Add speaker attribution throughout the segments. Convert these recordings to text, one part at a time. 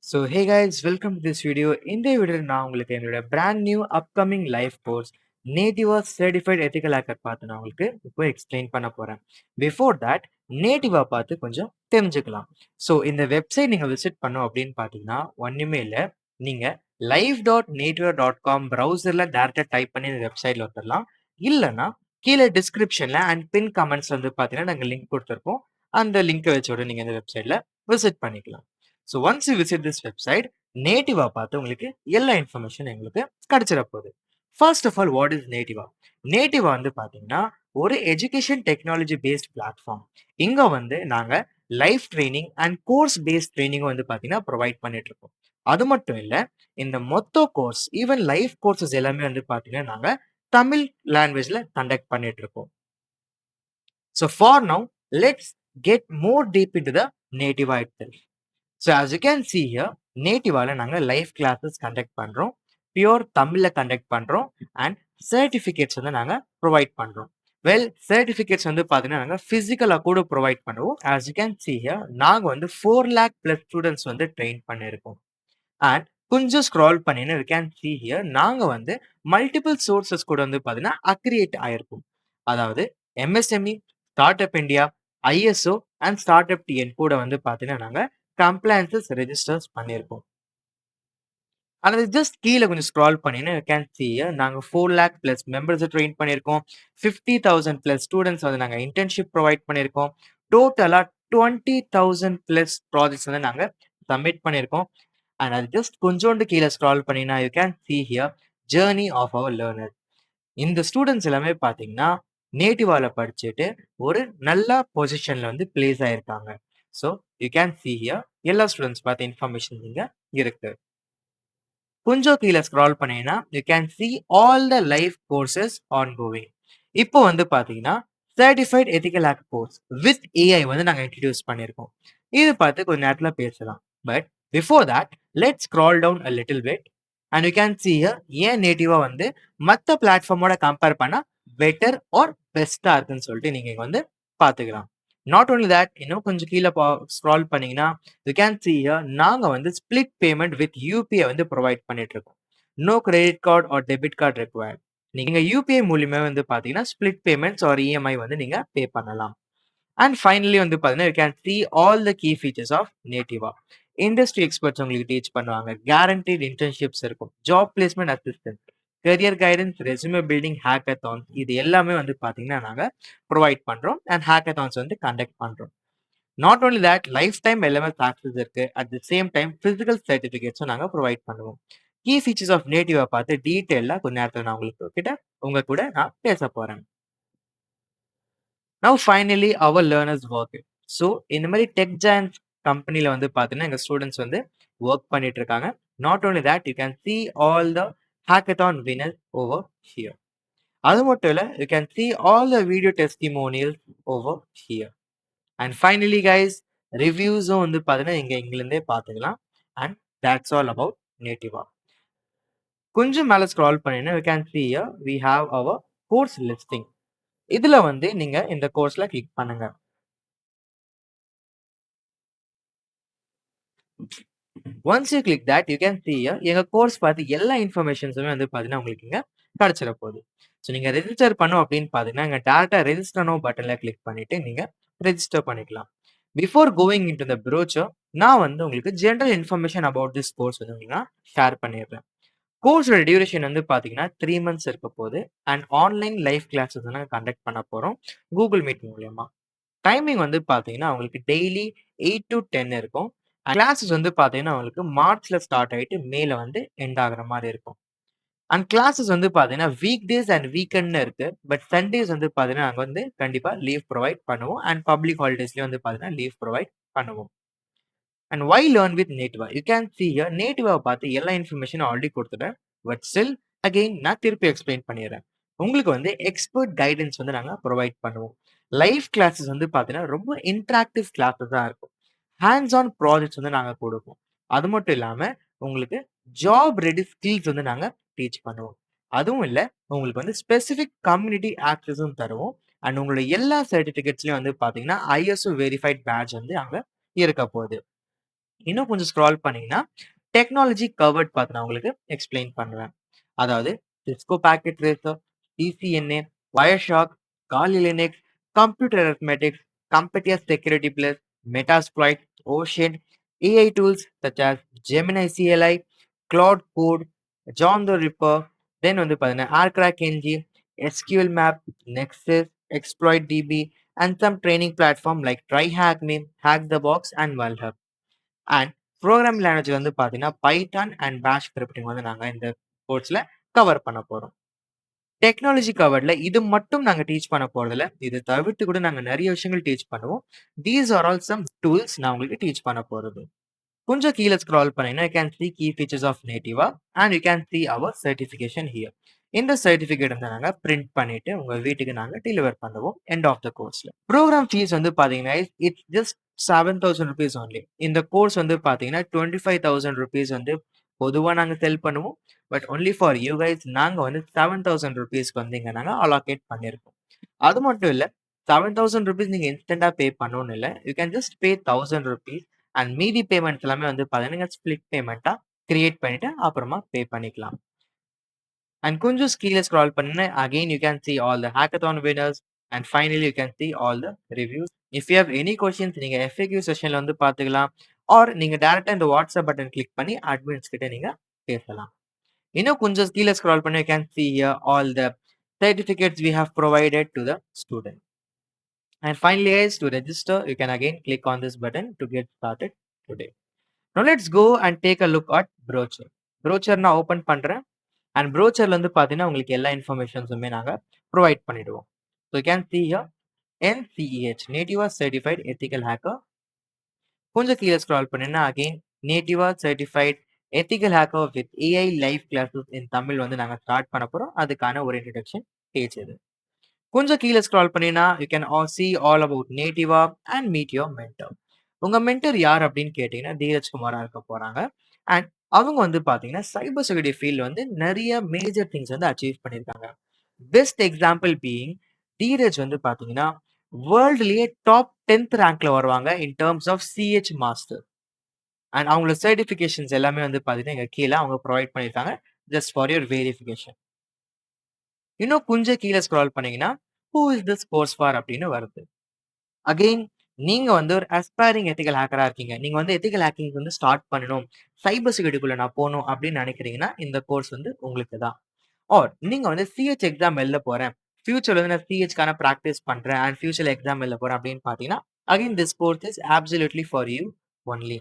Speaker 1: So hey guys, welcome to this video. இந்த வீடியோவில் நான் உங்களுக்கு என்னோட brand new upcoming life course Nativa certified ethical hacker பார்த்து நான் உங்களுக்கு இப்போ எக்ஸ்பிளைன் பண்ண போறேன். பிஃபோர் தட் நேட்டிவா பார்த்து கொஞ்சம் தெரிஞ்சுக்கலாம். ஸோ இந்த வெப்சைட் நீங்கள் விசிட் பண்ணோம் அப்படின்னு பார்த்தீங்கன்னா ஒன்றுமே இல்லை. நீங்கள் live.nativa.com ப்ரௌசரில் டேரெக்டாக டைப் பண்ணி இந்த வெப்சைட்டில் வந்துடலாம். இல்லைன்னா கீழே டிஸ்கிரிப்ஷனில் அண்ட் பின் கமெண்ட்ஸ் வந்து பார்த்தீங்கன்னா நாங்கள் லிங்க் கொடுத்துருப்போம். அந்த லிங்கை வச்சோட நீங்கள் இந்த வெப்சைட்டில் விசிட் பண்ணிக்கலாம். So once you visit this website Nativa பார்த்து உங்களுக்கு எல்லா இன்ஃபர்மேஷன் எங்களுக்கு கிடைச்சிட போகுது. First of all what is Nativa? Nativa வந்து பார்த்தீங்கன்னா ஒரு எஜுகேஷன் டெக்னாலஜி பேஸ்ட் பிளாட்ஃபார்ம். இங்கே வந்து நாங்கள் life training and course paste training வந்து பார்த்தீங்கன்னா ப்ரொவைட் பண்ணிட்டு இருக்கோம். அது மட்டும் இல்லை, இந்த மொத்த கோர்ஸ் ஈவன் லைஃப் கோர்சஸ் எல்லாமே வந்து பார்த்தீங்கன்னா நாங்கள் தமிழ் லாங்குவேஜில் கண்டக்ட் பண்ணிட்டு இருக்கோம். So for now let's get more deep into the Nativa itself. So as you can see here, நேட்டிவால நாங்கள் லைவ் கிளாஸஸ் கண்டக்ட் பண்ணுறோம், பியூர் தமிழில் கண்டக்ட் பண்ணுறோம் அண்ட் சர்டிஃபிகேட்ஸ் வந்து நாங்கள் ப்ரொவைட் பண்ணுறோம். சர்டிஃபிகேட்ஸ் வந்து பார்த்தீங்கன்னா நாங்கள் ஃபிசிக்கலாக கூட ப்ரொவைட் பண்ணுவோம். as you can see here, நாங்கள் வந்து 4 lakh + ஸ்டூடெண்ட்ஸ் வந்து ட்ரெயின் பண்ணியிருக்கோம். அண்ட் கொஞ்சம் ஸ்க்ரால் பண்ணினா you can see here, நாங்கள் வந்து மல்டிபிள் சோர்சஸ் கூட வந்து பார்த்தீங்கன்னா அக்ரியேட் ஆயிருக்கும். அதாவது MSME, start up India, ISO and start up TN கூட வந்து பார்த்தீங்கன்னா நாங்கள் கம்ப்ளைன்சஸ் ரெஜிஸ்டர்ஸ் பண்ணியிருக்கோம். ஆனால் ஜஸ்ட் கீழே கொஞ்சம் ஸ்க்ரால் பண்ணினா யூ கேன் see நாங்கள் 4 lakh + மெம்பர்ஸை ட்ரெயின் பண்ணியிருக்கோம். 50,000 + ஸ்டூடெண்ட்ஸ் வந்து நாங்கள் இன்டர்ன்ஷிப் ப்ரொவைட் பண்ணியிருக்கோம். டோட்டலாக 20,000 + ப்ராஜெக்ட்ஸ் வந்து நாங்கள் சப்மிட் பண்ணியிருக்கோம். அண்ட் அது ஜஸ்ட் கொஞ்சோண்டு கீழே ஸ்க்ரால் பண்ணினா you can see here journey of our learner. இந்த ஸ்டூடெண்ட்ஸ் எல்லாமே பார்த்தீங்கன்னா நேட்டிவால படிச்சுட்டு ஒரு நல்ல பொசிஷன்ல வந்து பிளேஸ் ஆயிருக்காங்க. So you can see here எல்லா ஸ்டூடெண்ட்ஸ் பார்த்த இன்ஃபர்மேஷன் இங்க இருக்கு. கொஞ்சம் கீழே ஸ்க்ரால் பண்ணீங்கன்னா you can see all the life courses on கோவிங். இப்போ வந்து பார்த்தீங்கன்னா certified ethical hacker course with AI வந்து நாங்கள் இன்ட்ரடியூஸ் பண்ணியிருக்கோம். இது பார்த்து கொஞ்ச நேரத்தில் பேசலாம். But before that let scroll down a little bit and you can see here ஏன் நேட்டிவா வந்து மற்ற பிளாட்ஃபார்மோட கம்பேர் பண்ணால் பெட்டர் ஆர் பெஸ்ட்டாக இருக்குன்னு சொல்லிட்டு நீங்கள் இங்கே வந்து பார்த்துக்கலாம். நாட் ஓன்லி தட், இன்னும் கொஞ்சம் கீழே ஸ்க்ரால் பண்ணீங்கன்னா யூ கேன் see here நாங்கள் வந்து ஸ்பிளிட் பேமெண்ட் வித் UPI வந்து ப்ரொவைட் பண்ணிட்டு இருக்கோம். No credit card or debit card required. நீங்கள் UPI மூலியமாக வந்து பார்த்தீங்கன்னா ஸ்பிளிட் பேமெண்ட்ஸ் ஆர் EMI வந்து நீங்கள் பே பண்ணலாம். அண்ட் ஃபைனலி வந்து பார்த்தீங்கன்னா you can see all the key features of Nativa. Industry experts உங்களுக்கு டீச் பண்ணுவாங்க, கேரண்டீட் இன்டர்ன்ஷிப்ஸ் இருக்கும், job placement assistant, career guidance, resume building, hackathons, இது எல்லாமே வந்து பார்த்தீங்கன்னா நாங்கள் ப்ரொவைட் பண்ணுறோம் அண்ட் ஹேக்கத்தான்ஸ் வந்து கண்டக்ட் பண்ணுறோம். Not only that, lifetime LMS access இருக்கு. At the same time physical சர்டிஃபிகேட்ஸும் நாங்கள் ப்ரொவைட் பண்ணுவோம். கீ ஃபீச்சர்ஸ் ஆஃப் நேட்டிவா பார்த்து டீட்டெயிலாக கொஞ்ச நேரத்தில் நான் உங்க கூட நான் பேச போகிறேன். நவ் ஃபைனலி அவர் லேர்னர்ஸ் ஒர்க். ஸோ இந்த மாதிரி டெக் ஜாயின்ஸ் கம்பெனியில் வந்து பார்த்தீங்கன்னா எங்கள் ஸ்டூடெண்ட்ஸ் வந்து ஒர்க் பண்ணிட்டு இருக்காங்க. Not only that, you can see all the hackathon winners over here. அது மட்டும் இல்லை, you can see all the video testimonials over here. And finally guys, ரிவ்யூஸும் வந்து பார்த்தீங்கன்னா இங்கிலேருந்தே பார்த்துக்கலாம். And that's all about Nativa. கொஞ்சம் மேலே ஸ்க்ரால் பண்ணினா you can see here we have our course listing. இதில் வந்து நீங்கள் இந்த கோர்ஸில் கிளிக் பண்ணுங்க. Once you click that you can see here எங்கள் கோர்ஸ் பார்த்து எல்லா இன்ஃபர்மேஷன்ஸுமே வந்து பார்த்தீங்கன்னா உங்களுக்கு இங்கே கிடச்சிட போகுது. ஸோ நீங்கள் ரெஜிஸ்டர் பண்ணோம் அப்படின்னு பார்த்தீங்கன்னா இங்கே டேரக்டாக ரெஜிஸ்டர் நோ பட்டனில் கிளிக் பண்ணிவிட்டு நீங்கள் ரெஜிஸ்டர் பண்ணிக்கலாம். Before going in to the brochure, நான் வந்து உங்களுக்கு general information about this course வந்து உங்களுக்கு நான் ஷேர் பண்ணிடுறேன். கோர்ஸோட டியூரேஷன் வந்து பார்த்தீங்கன்னா 3 months இருக்க போகுது. அண்ட் ஆன்லைன் லைவ் கிளாஸஸ் வந்து கண்டக்ட் பண்ண போகிறோம் கூகுள் மீட் மூலியமா. டைமிங் வந்து பார்த்தீங்கன்னா உங்களுக்கு டெய்லி 8 to 10 இருக்கும். கிளாஸஸ் வந்து பார்த்தீங்கன்னா உங்களுக்கு மார்ச்ல ஸ்டார்ட் ஆகிட்டு மேல வந்து எண்ட் ஆகுற மாதிரி இருக்கும். அண்ட் கிளாஸஸ் வந்து பார்த்தீங்கன்னா வீக் டேஸ் அண்ட் வீக்கெண்ட்னு இருக்கு. பட் சண்டேஸ் வந்து பார்த்தீங்கன்னா நாங்கள் வந்து கண்டிப்பாக லீவ் ப்ரொவைட் பண்ணுவோம். அண்ட் பப்ளிக் ஹாலிடேஸ்லேயும் வந்து பார்த்தீங்கன்னா லீவ் ப்ரொவைட் பண்ணுவோம். And why learn with Nativa? You can see here நேட்டிவாவை பார்த்து எல்லா இன்ஃபர்மேஷனும் ஆல்ரெடி கொடுத்துட்டேன். பட் ஸ்டில் அகெயின் நான் திருப்பி எக்ஸ்பிளைன் பண்ணிடுறேன். உங்களுக்கு வந்து எக்ஸ்பர்ட் கைடன்ஸ் வந்து நாங்கள் ப்ரொவைட் பண்ணுவோம். லைவ் கிளாஸஸ் வந்து பார்த்தீங்கன்னா ரொம்ப இன்ட்ராக்டிவ் கிளாஸஸ் தான் இருக்கும். ஹேண்ட்ஸ் ஆன் ப்ராஜெக்ட்ஸ் வந்து நாங்கள் கொடுப்போம். அது மட்டும் இல்லாமல் உங்களுக்கு ஜாப் ரெடி ஸ்கில்ஸ் வந்து நாங்கள் டீச் பண்ணுவோம். அதுவும் இல்லை, உங்களுக்கு வந்து ஸ்பெசிஃபிக் கம்யூனிட்டி ஆக்சஸும் தருவோம். அண்ட் உங்களோட எல்லா சர்டிஃபிகேட்ஸ்லையும் வந்து பார்த்தீங்கன்னா ISO வெரிஃபைட் பேட்ச் வந்து அங்கே இருக்க போகுது. இன்னும் கொஞ்சம் ஸ்க்ரால் பண்ணீங்கன்னா, டெக்னாலஜி கவர்ட் பார்த்து நான் உங்களுக்கு எக்ஸ்பிளைன் பண்ணுவேன். அதாவது Cisco packet tracer, CCNA, Wireshark, Kali Linux, Computer Arithmetic, Competitor Security Plus, Metasploit, Ocean, AI tools such as Gemini CLI, Cloud Code, John the Ripper, then வந்து பார்த்தீங்கன்னா Aircrack NG, SQL Map, Nexus, Exploit DB, and some training platform like TryHackMe, Hack the Box, and Valhub. And programming language வந்து பார்த்தீங்கன்னா Python and பேஷ் scripting வந்து நாங்கள் இந்த கோர்ஸில் cover பண்ண போகிறோம். டெக்னாலஜி கவர்ல இது மட்டும் நாங்க டீச் பண்ண போறதில்ல. இது தவிர்த்து கூட நாங்க நெறைய விஷயங்கள் டீச் பண்ணுவோம். These are all some tools நான் உங்களுக்கு டீச் பண்ண போறது. கொஞ்சம் கீழ ஸ்க்ரால் பண்ணீங்கன்னா, you can see key features of Nativa and you can see our certification here. இந்த சர்டிஃபிகேட் வந்து நாங்க பிரிண்ட் பண்ணிட்டு உங்க வீட்டுக்கு நாங்க டெலிவர் பண்ணுவோம் எண்ட் ஆஃப் த கோர்ஸ்ல. ப்ரோகிராம் ஃபீஸ் வந்து பாத்தீங்கன்னா, இட்ஸ் ஜஸ்ட் ₹7,000 ஒன்லி. இந்த கோர்ஸ் வந்து பாத்தீங்கன்னா, ₹25,000 வந்து பொதுவா நாங்க செல் பண்ணுவோம். But only for you guys நாங்க வந்து ₹7,000 வந்து இங்க நாங்க அலோகேட் பண்ணியிருக்கோம். அது மட்டும் இல்ல, ₹7,000 நீங்க இன்ஸ்டன்ட்டா பே பண்ணணும்னு இல்ல. You can just pay ₹1,000 and மீதி பேமெண்ட்ஸ் எல்லாமே வந்து பார்த்தீங்கன்னா, ஸ்ப்ளிட் பேமெண்ட்டா கிரியேட் பண்ணிட்டு அப்புறமா பே பண்ணிக்கலாம். அண்ட் கொஞ்சம் கீழ ஸ்க்ரால் பண்ணீங்கன்னா, again you can sea all the hackathon winners and finally you can sea all the reviews. If you have any questions நீங்க FAQ செஷன்ல வந்து பார்த்துக்கலாம். ஆர் நீங்க டைரக்ட்டா இந்த வாட்ஸ்அப் பட்டன் கிளிக் பண்ணி அட்மின்ஸ் கிட்ட நீங்க பேசலாம். இன்னும் கொஞ்சம் கீழ ஸ்க்ரால் பண்ணி you can see here all the certificates we have provided to the student. And finally, guys, to register, you can again click on this button to get started today. Now let's go and take a look at brochure. Brochure நான் open பண்றேன். அண்ட் ப்ரோச்சர்ல வந்து பார்த்தீங்கன்னா, உங்களுக்கு எல்லா இன்ஃபர்மேஷன்ஸுமே நாங்க ப்ரொவைட் பண்ணிடுவோம். So you can see here NCEH Nativa certified ethical hacker. கொஞ்சம் கீழ ஸ்க்ரால் பண்ணீங்கன்னா, again Nativa certified ethical hacker with AI live classes in Tamil வந்து நாங்க ஸ்டார்ட் பண்ண போறோம். அதுக்கான ஒரு இன்ட்ரோடக்ஷன் பேஜ் இது. கொஞ்சம் கீழ ஸ்க்ரால் பண்ணீங்கன்னா, you can see all about Nativa and meet your mentor. உங்க மென்டர் யார் அப்படின்னு கேட்டீங்கன்னா, தீரஜ் குமாரா இருக்க போறாங்க. அண்ட் அவங்க வந்து பாத்தீங்கன்னா, சைபர் செக்யூரிட்டி ஃபீல்ட்ல வந்து நெறைய மேஜர் திங்ஸ் வந்து அச்சீவ் பண்ணியிருக்காங்க. பெஸ்ட் எக்ஸாம்பிள் பீயிங் தீரஜ் வந்து பாத்தீங்கன்னா, வேர்ல்ட்லயே டாப் 10th ரேங்க்ல வருவாங்க in terms of CH master. And அவங்களோட சர்டிஃபிகேஷன்ஸ் எல்லாமே வந்து பாத்தீங்கன்னா, இங்க கீழ அவங்க ப்ரொவைட் பண்ணியிருக்காங்க. Just for your verification. இன்னும் கொஞ்சம் கீழ ஸ்க்ரால் பண்ணீங்கன்னா, who is this course for அப்படின்னு வருது. அகைன் நீங்க வந்து ஒரு அஸ்பைரிங் எத்திக்கல் ஹேக்கரா இருக்கீங்க. நீங்க வந்து எத்திக்கல் ஹேக்கிங் வந்து ஸ்டார்ட் பண்ணணும். சைபர் செக்யூரிட்டிக்குள்ள நான் போணும் அப்படின்னு நினைக்கிறீங்கன்னா, இந்த கோர்ஸ் வந்து உங்களுக்கு தான். ஆர் நீங்க வந்து CH எக்ஸாம் எழுத போறேன். ஃபியூச்சர்ல வந்து நான் CHக்கான பிராக்டிஸ் பண்றேன் அண்ட் ஃபியூச்சர்ல எக்ஸாம் எழுத போறேன் அப்படின்னு பார்த்தீங்கன்னா, again this course is absolutely for you only.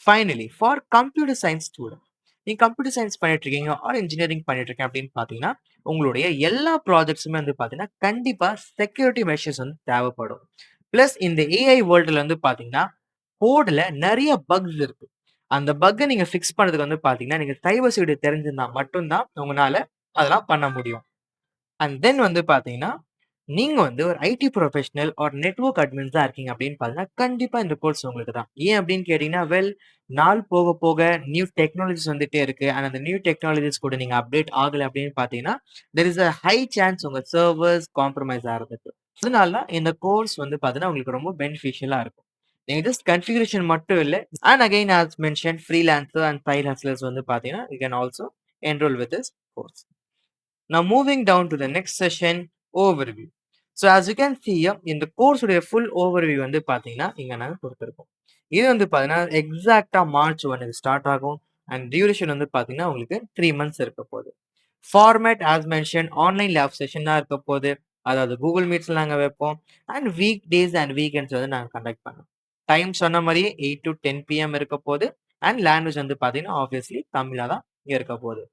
Speaker 1: Finally for computer science student. நீங்க கம்ப்யூட்டர் சயின்ஸ் பண்ணிட்டு இருக்கீங்க ஆர் இன்ஜினியரிங் பண்ணிட்டு இருக்கேன் அப்படின்னு பார்த்தீங்கன்னா, உங்களுடைய எல்லா ப்ராஜெக்ட்ஸுமே வந்து பார்த்தீங்கன்னா, கண்டிப்பா செக்யூரிட்டி மெஷர்ஸ் வந்து தேவைப்படும். பிளஸ் இந்த AI வேர்ல்டுல வந்து பார்த்தீங்கன்னா, கோடுல நெறைய பக்ஸ் இருக்கு. அந்த பக்க நீங்க ஃபிக்ஸ் பண்றதுக்கு வந்து பார்த்தீங்கன்னா, நீங்க சைபர் செக்யூரிட்டி தெரிஞ்சிருந்தா மட்டும் தான் உங்கனால அதெல்லாம் பண்ண முடியும். அண்ட் தென் வந்து பார்த்தீங்கன்னா, நீங்க வந்து ஒரு ஐடி ப்ரொஃபஷனல் ஆர் நெட்வொர்க் அட்மின்ஸா இருக்கீங்க அப்படின்னு பார்த்தீங்கன்னா, கண்டிப்பா இந்த கோர்ஸ் உங்களுக்கு தான். ஏன் அப்படின்னு கேட்டீங்கன்னா, நாள் போக போக நியூ டெக்னாலஜிஸ் வந்துட்டே இருக்கு. அண்ட் அந்த நியூ டெக்னாலஜிஸ் கூட நீங்க அப்டேட் ஆகல அப்படின்னு பார்த்தீங்கன்னா, there is a high chance உங்க சர்வர்ஸ் காம்ப்ரமைஸ் ஆகுறதுக்கு. அதனால தான் இந்த கோர்ஸ் வந்து பார்த்தீங்கன்னா, உங்களுக்கு ரொம்ப பெனிஃபிஷியலா இருக்கும். நீங்க ஜஸ்ட் கன்ஃபிகரேஷன் மட்டும் இல்ல. And again as mention freelancer and side hustlers வந்து பார்த்தீங்கன்னா, you can also enroll with this course. Now moving down to the next session, overview. So as you can see here, இந்த course உடைய full overview வந்து பாத்தீங்கன்னா இங்க நாங்க கொடுத்துருக்கோம். இது வந்து பாத்தீங்கன்னா எக்ஸாக்டா March 1 ஸ்டார்ட் ஆகும் அண்ட் டியூரேஷன் வந்து பாத்தீங்கன்னா உங்களுக்கு 3 months இருக்க போகுது. Format as mention online lab session தான் இருக்க போகுது. அதாவது கூகுள் மீட்ஸ்ல நாங்க வைப்போம் and week days and weekends வந்து நாங்க கண்டக்ட் பண்ணுவோம். டைம் சொன்ன மாதிரியே 8 to 10 PM இருக்க போகுது அண்ட் லாங்குவேஜ் வந்து பாத்தீங்கன்னா ஆப்வியஸ்லி தமிழா தான் இருக்க போகுது.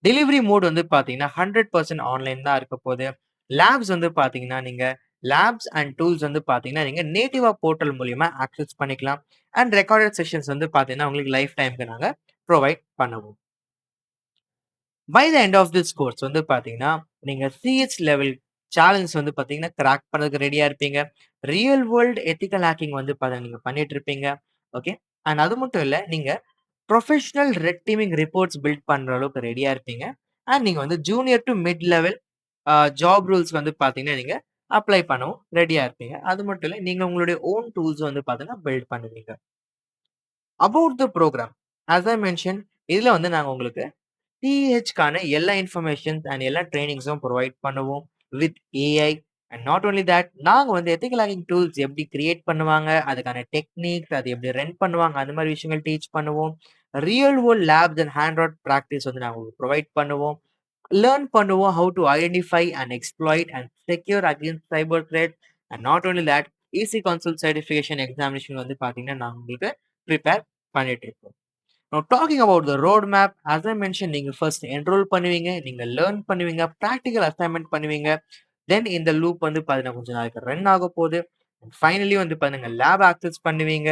Speaker 1: டெலிவரி மோட் வந்து பார்த்தீங்கன்னா 100% ஆன்லைன் தான் இருக்க போகுது. லேப்ஸ் வந்து பார்த்தீங்கன்னா, நீங்க லேப்ஸ் அண்ட் டூல்ஸ் வந்து பார்த்தீங்கன்னா, நீங்க நேட்டிவா போர்ட்டல் மூலியமா ஆக்சஸ் பண்ணிக்கலாம். அண்ட் ரெக்கார்டட் செஷன்ஸ் வந்து பார்த்தீங்கன்னா, உங்களுக்கு லைஃப் டைம்க்கு நாங்க ப்ரொவைட் பண்ணுவோம். By the end of this course வந்து பார்த்தீங்கன்னா, நீங்க CH லெவல் சேலஞ்ச் வந்து பார்த்தீங்கன்னா, கிராக் பண்ணதுக்கு ரெடியா இருப்பீங்க. ரியல் வேர்ல்ட் எத்திக்கல் ஹேக்கிங் வந்து நீங்க பண்ணிட்டு இருப்பீங்க. ஓகே. அண்ட் அது மட்டும் இல்ல, நீங்க professional red teaming reports build பண்ற அளவுக்கு ரெடியா இருப்பீங்க. அண்ட் நீங்க வந்து junior to mid level job roles வந்து பார்த்தீங்கன்னா, நீங்க அப்ளை பண்ணவும் ரெடியா இருப்பீங்க. அது மட்டும் இல்ல, நீங்க உங்களுடைய ஓன் டூல்ஸ் வந்து பார்த்தீங்கன்னா, பில்ட் பண்ணுவீங்க. About the program as I mention, இதுல வந்து நாங்க உங்களுக்கு டிஹெச்க்கான எல்லா இன்ஃபர்மேஷன்ஸ் அண்ட் எல்லா ட்ரைனிங்ஸும் ப்ரொவைட் பண்ணுவோம் with AI. And not only that, நாங்க வந்து எத்திக்கல் ஹேக்கிங் டூல்ஸ் எப்படி கிரியேட் பண்ணுவாங்க, அதுக்கான டெக்னிக்ஸ், அது எப்படி ரன் பண்ணுவாங்க, அந்த மாதிரி விஷயங்கள் டீச் பண்ணுவோம். Real world labs and hand out practice வந்து நாங்க ப்ரொவைட் பண்ணுவோம். லேர்ன் பண்ணுவோம் how to identify and exploit and secure against cyber threat. And not only that, EC council certification examination வந்து பார்த்தீங்கன்னா நாங்கள் உங்களுக்கு ப்ரிப்பேர் பண்ணிட்டு இருக்கோம். Now talking about the roadmap, as I mentioned, நீங்க first enroll பண்ணுவீங்க, நீங்க learn பண்ணுவீங்க, practical assignment பண்ணுவீங்க. Then இந்த loop வந்து பாத்தீங்கன்னா கொஞ்ச நாளைக்கு ரன் ஆக போகுது. ஃபைனலி வந்து பாத்தீங்க லேப் ஆக்சஸ் பண்ணுவீங்க.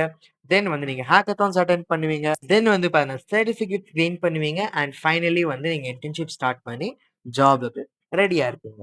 Speaker 1: தென் வந்து நீங்க ஹேக்கத்தான்ஸ் அட்டெண்ட் பண்ணுவீங்க. தென் வந்து பாத்தீங்கன்னா சர்டிஃபிகேட் கெயின் பண்ணுவீங்க. அண்ட் ஃபைனலி வந்து நீங்க இன்டர்ன்ஷிப் ஸ்டார்ட் பண்ணி ஜாபுக்கு ரெடியா இருப்பீங்க.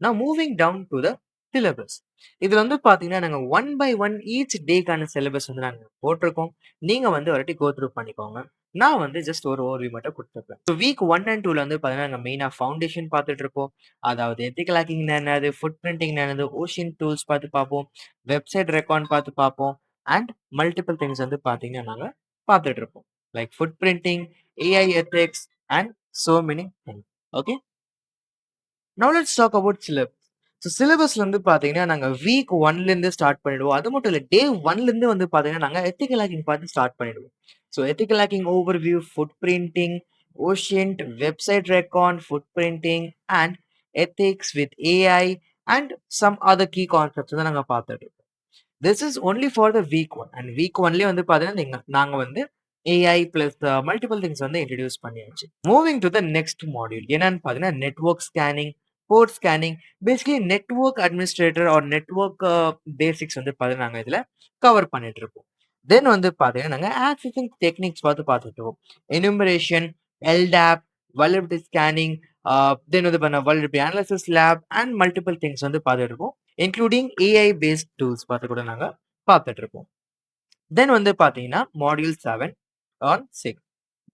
Speaker 1: நான் moving down to the syllabus. இதுல வந்து பாத்தீங்கன்னா நாங்க ஒன் பை ஒன் ஈச் டேக்கான சிலபஸ் வந்து நாங்க போட்டிருக்கோம். நீங்க வந்து ஒரு வாட்டி கோ த்ரூ பண்ணிக்கோங்க. நான் வந்து ஜஸ்ட் ஒரு ஓவர்வியூ மட்டும் கொடுத்துருப்பேன். ஸோ வீக் 1 அண்ட் 2ல வந்து பார்த்தீங்கன்னா, நாங்க மெயினா ஃபவுண்டேஷன் பார்த்துட்டு இருப்போம். அதாவது எத்திக்கல் ஹேக்கிங்னா என்னது, ஃபுட் பிரிண்டிங்னா என்னது, ஓஷியன் டூல்ஸ் பார்த்து பார்ப்போம். வெப்சைட் ரெக்கார்ட் பார்த்து பார்ப்போம். அண்ட் மல்டிபிள் திங்ஸ் வந்து பார்த்தீங்கன்னா, நாங்க பார்த்துட்டு இருப்போம். Like footprinting, AI ethics and so many things. Okay. Now let's talk about syllabus. So சிலபஸ்ல வந்து பார்த்தீங்கன்னா, நாங்க வீக் 1லேருந்து ஸ்டார்ட் பண்ணிடுவோம். அது மட்டும் இல்ல, டே 1லேருந்து வந்து பார்த்தீங்கன்னா, நாங்க எத்திக்கல் ஹேக்கிங் பார்த்து ஸ்டார்ட் பண்ணிடுவோம். So ethical hacking overview, footprinting, OSINT, website record, footprinting and ethics with AI and some other key concepts வந்து நாங்க பார்த்துட்டு இருக்கோம். This is only for the week 1. And week 1லயே வந்து பார்த்தீங்கன்னா, நாங்க வந்து ஏஐ பிளஸ் மல்டிபிள் திங்ஸ் வந்து இன்ட்ரடியூஸ் பண்ணியாச்சு. Moving to the next module என்னன்னு பார்த்தீங்கன்னா, network scanning, port scanning, basically network administrator or network basics வந்து பார்த்தீங்கன்னா, நாங்க இதுல கவர் பண்ணிட்டு இருப்போம். தென் வந்து பார்த்தீங்கன்னா, நாங்க ஆக்சஸிங் டெக்னிக்ஸ் பார்த்துட்டு இருக்கோம். எனுமரேஷன், எல்டாப், வல்னரபிலிட்டி ஸ்கேனிங், தென் வந்து பண்ண vulnerability analysis lab and multiple things வந்து பார்த்துட்டு இருக்கோம். இன்க்ளூடிங் ஏஐ பேஸ்ட் டூல்ஸ் பார்த்து கூட நாங்க பார்த்துட்டு இருக்கோம். தென் வந்து பார்த்தீங்கன்னா, module 7 on 6.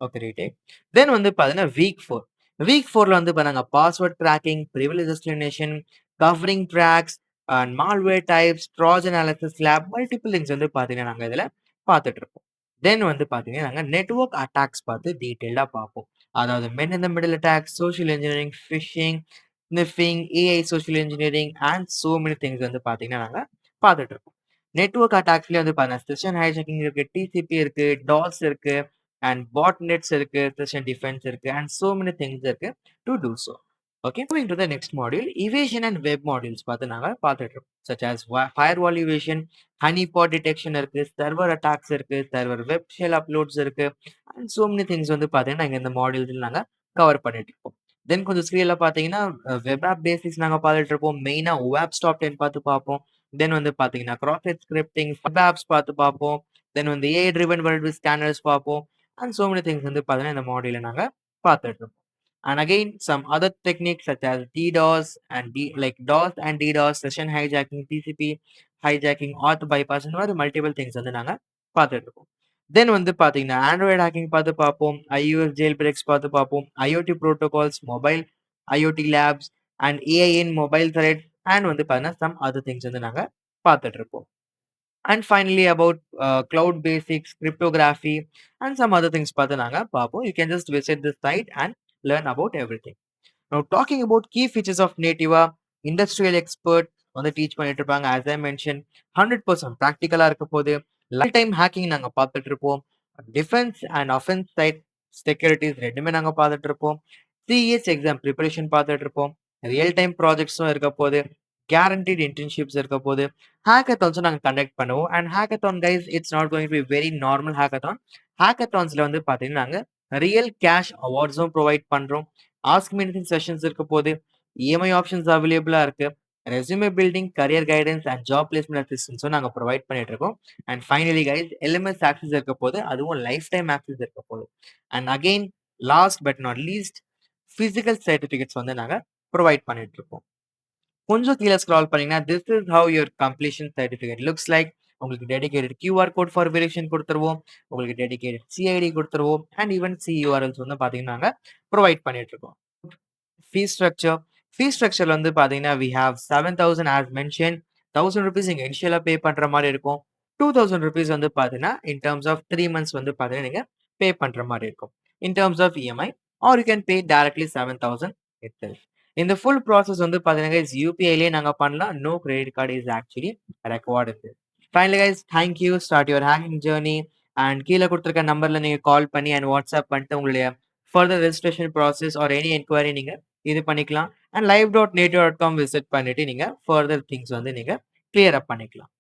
Speaker 1: Okay, retake. Then வந்து பார்த்தீங்கன்னா, வீக் 4. வீக் 4ல வந்து நாங்க password cracking, privilege estimation, covering tracks and malware types, Trojan analysis lab, multiple things வந்து பார்த்தீங்கன்னா, நாங்க இதுல பார்த்துட்டு இருப்போம். தென் வந்து பார்த்தீங்கன்னா, நாங்க நெட்வொர்க் அட்டாக்ஸ் பார்த்து டீட்டெயில்டா பார்ப்போம். அதாவது men in the middle attacks, social engineering, phishing, sniffing, AI social engineering and so many things வந்து பார்த்தீங்கன்னா, நாங்க பார்த்துட்டு இருக்கோம். நெட்வொர்க் அட்டாக்ஸ்லயே வந்து பார்த்தீங்கன்னா, செஷன் ஹைஜாக்கிங் இருக்கு, டிசிபி இருக்கு, டாஸ் இருக்கு அண்ட் பாட் நெட்ஸ் இருக்கு, செஷன் டிஃபென்ஸ் இருக்கு அண்ட் சோ மெனி திங்ஸ் இருக்கு to do so. Okay, moving to the next module, evasion and web modules பார்த்து நாங்க பார்த்துட்டு இருக்கோம். Such as firewall evasion, honey பாட் டிடெக்ஷன் இருக்கு, சர்வர் அட்டாக்ஸ் இருக்கு, சர்வர் வெப் ஷெல் அப்லோட்ஸ் இருக்கு and so many things வந்து பார்த்தீங்கன்னா, நாங்க இந்த மாடியூல்ஸ்ல நாங்க கவர் பண்ணிட்டு இருக்கோம். தென் கொஞ்சம் ஸ்கிரீன்ல பார்த்தீங்கன்னா, வெப் ஆப் பேசிக்ஸ் நாங்க பார்த்துட்டு இருப்போம். மெயினா OAuth டாப் 10 பார்த்து பார்ப்போம். தென் வந்து பார்த்தீங்கன்னா, cross site scripting, web apps பார்த்து பார்ப்போம். தென் வந்து ஏஐ ட்ரிவன் வேர்ல்ட் ஸ்கேனர்ஸ் பார்ப்போம். அண்ட் சோ மெனி திங்ஸ் வந்து பார்த்தீங்கன்னா, இந்த மாடியூல்ல நாங்க பார்த்துட்டு இருப்போம். And again, some other techniques such as DDoS and like DOS and DDoS, session hijacking, TCP hijacking, auth bypass, இந்த மாதிரி மல்டிபிள் திங்ஸ் வந்து நாங்க பார்த்துட்டு இருக்கோம். தென் வந்து பார்த்தீங்கன்னா, ஆண்ட்ராய்டு ஹேக்கிங் பார்த்து பார்ப்போம், iOS ஜெயில் பிரேக்ஸ் பார்த்து பார்ப்போம், IoT protocols, mobile IoT labs and AI in mobile thread and வந்து பார்த்தீங்கன்னா, சம் அதர் திங்ஸ் வந்து நாங்க பார்த்துட்டு இருப்போம். And finally about cloud basics, cryptography and some other things பார்த்து நாங்க பார்ப்போம். You can just visit this site and learn about everything. Now talking about key features of Nativa, industrial expert வந்து teach பண்ணிட்டு இருப்பாங்க. As I mentioned, 100% ப்ராக்டிக்கலா இருக்க போது. Life time hacking நாங்க பார்த்துட்டு இருப்போம். Defence and offence side securities ரெண்டுமே நாங்க பார்த்துட்டு இருப்போம். சிஎஸ் எக்ஸாம் ப்ரிப்பரேஷன் பார்த்துட்டு இருப்போம். ரியல் டைம் ப்ராஜெக்ட்ஸும் இருக்க போது. கேரண்டீட் இன்டர்ன்ஷிப்ஸ் இருக்க போது. ஹேக்கத்தான்ஸும் நாங்க கண்டக்ட் பண்ணுவோம். And hackathon guys, it's not going to be very normal hackathon. ஹேக்கத்தான்ஸ்ல வந்து பார்த்தீங்கன்னா, நாங்க ரியல் கேஷ் அவார்ட்ஸும் ப்ரொவைட் பண்றோம். ஆஸ்க் மீ எனிதிங் செஷன்ஸ் இருக்க போது. இஎம்ஐ ஆப்ஷன்ஸ் அவைலபிளா இருக்கு. Resume building, career guidance and job placement அசிஸ்டன்ஸும் நாங்க ப்ரொவைட் பண்ணிட்டு இருக்கோம். And finally guys, LMS access இருக்க போது. அதுவும் லைஃப் டைம் ஆக்சஸ் இருக்க போது. And again, last but not least, physical certificates வந்து நாங்க ப்ரொவைட் பண்ணிட்டு இருக்கோம். கொஞ்சம் கீழே ஸ்க்ரால் பண்ணீங்கன்னா, this is how your completion certificate looks like. உங்களுக்கு dedicated QR code for verification கொடுத்துருவோம். உங்களுக்கு டெடிகேட்டட் சிஐடி கொடுத்துருவோம். அண்ட் ஈவன் சியூஆர்எல்ஸ் வந்து பார்த்தீங்கன்னா, நாங்க ப்ரொவைட் பண்ணிட்டு இருக்கோம். Fees structure. ஃபீஸ் ஸ்ட்ரக்சர்ல வந்து பார்த்தீங்கன்னா, வி ஹேவ் 7,000 ஆஸ் மென்ஷன். ₹1,000 நீங்க இனிஷியலா பே பண்ற மாரி இருக்கும். ₹2000 வந்து பார்த்தீங்கன்னா, இன் டெர்ம்ஸ் ஆஃப் 3 மந்த்ஸ் வந்து பார்த்தீங்கன்னா, நீங்க பே பண்ற மாரி இருக்கும். In terms of EMI or you can pay directly 7,000 itself. இந்த ஃபுல் ப்ராசஸ் வந்து பார்த்தீங்கன்னா கைஸ், யுபிஐலயே நாங்க பண்ணலாம். No credit card is actually required இது. Finally guys, thank you. Start your hacking journey. And கீழ குடுத்திருக்க நம்பர்ல நீங்க கால் பண்ணி அண்ட் வாட்ஸ்அப் பண்ணிட்டு உங்களுடைய further registration process or any enquiry நீங்க இது பண்ணிக்கலாம். அண்ட் live.native.com விசிட் பண்ணிட்டு நீங்க ஃபர்தர் திங்ஸ் வந்து நீங்க கிளியர் அப் பண்ணிக்கலாம்.